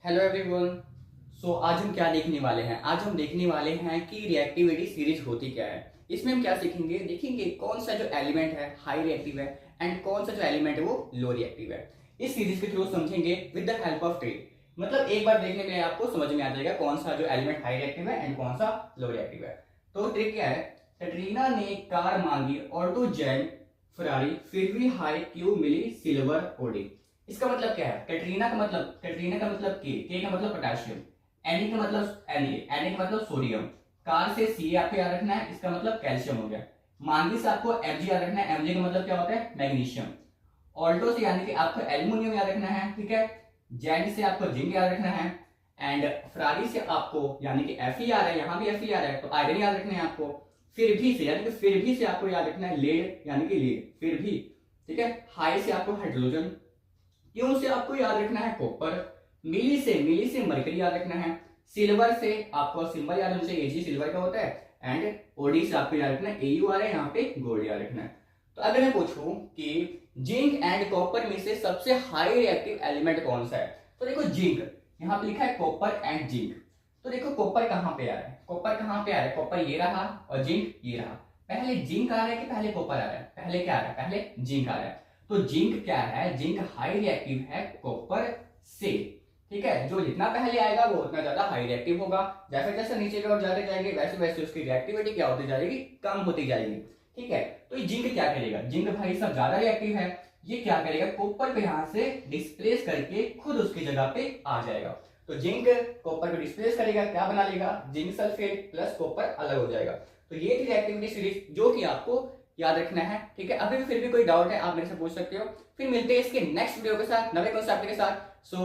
Hello everyone. आज हम क्या देखने वाले हैं? आज हम देखने वाले हैं कि रिएक्टिविटी सीरीज होती क्या है। इसमें हम क्या सीखेंगे? देखेंगे कौन सा जो एलिमेंट है हाई रिएक्टिव है एंड कौन सा जो एलिमेंट है वो लो रिएक्टिव है। इस सीरीज के थ्रू समझेंगे with the help of tree. मतलब एक बार देखने में आपको समझ में आ जाएगा कौन सा जो एलिमेंट हाई रिएक्टिव है एंड कौन सा लो रिएक्टिव है। तो ट्रिक क्या है? कैटरीना ने कार मांगी ऑटो जैन फरारी, फिर भी हाई क्यों मिली सिल्वर ओडी। इसका मतलब क्या है? कैटरीना का मतलब के का मतलब पोटेशियम, एनी का मतलब एनी का मतलब सोडियम, कार से सी आपको याद रखना है, इसका मतलब कैल्शियम हो गया। मांगी से आपको एमजी याद रखना है, एमजी का मतलब क्या होता है? मैग्नीशियम। ऑल्टो से यानी कि आपको एल्यूमिनियम याद रखना है, ठीक है। जेड से आपको जिंक याद रखना है एंड फरारी से आपको यानी कि एफ आ रहा है, यहाँ भी एफ आ रहा है तो आयरन याद रखना है आपको। फिर भी से यानी कि फिर भी से आपको याद रखना है लेड यानी कि लीड, फिर भी, ठीक है। हाई से आपको हाइड्रोजन, क्यों से आपको याद रखना है कॉपर, मिली से मरकरी याद रखना है, सिल्वर से आपको सिंबल याद होना चाहिए, एजी सिल्वर का होता है एंड ओडी से आपको याद रखना है एयू आ रहा है, यहाँ पे गोल्ड याद रखना है। तो अगर मैं पूछूं कि जिंक एंड कॉपर में से सबसे हाई रिएक्टिव एलिमेंट कौन सा है, तो देखो जिंक, यहाँ पे लिखा है कॉपर एंड जिंक। तो देखो कॉपर कहाँ पे आ रहा है, कॉपर कहाँ पे आ रहा है, कॉपर ये रहा और जिंक ये रहा। पहले जिंक आ रहा है कि पहले कॉपर आ रहा है? पहले क्या आ रहा है? पहले जिंक आ रहा है। तो जिंक क्या है? जिंक हाई रिएक्टिव है कॉपर से, ठीक है। जो जितना पहले आएगा वो उतना ज्यादा हाई रिएक्टिव होगा। जैसे जैसे नीचे की ओर जाते जाएंगे वैसे वैसे उसकी रिएक्टिविटी क्या होती जाएगी? कम होती जाएगी, ठीक है। तो ये जिंक क्या करेगा? जिंक भाई सब ज्यादा रिएक्टिव है, ये क्या करेगा? कॉपर को यहाँ से डिस्प्लेस करके खुद उसकी जगह पे आ जाएगा। तो जिंक कॉपर को डिस्प्लेस करेगा, क्या बना लेगा? जिंक सल्फेट प्लस कॉपर अलग हो जाएगा। तो ये थी रिएक्टिविटी सीरीज जो कि आपको याद रखना है, ठीक है। अभी भी फिर भी कोई डाउट है आप मेरे से पूछ सकते हो। फिर मिलते हैं इसके नेक्स्ट वीडियो के साथ, नवे कॉन्सेप्ट के साथ। सो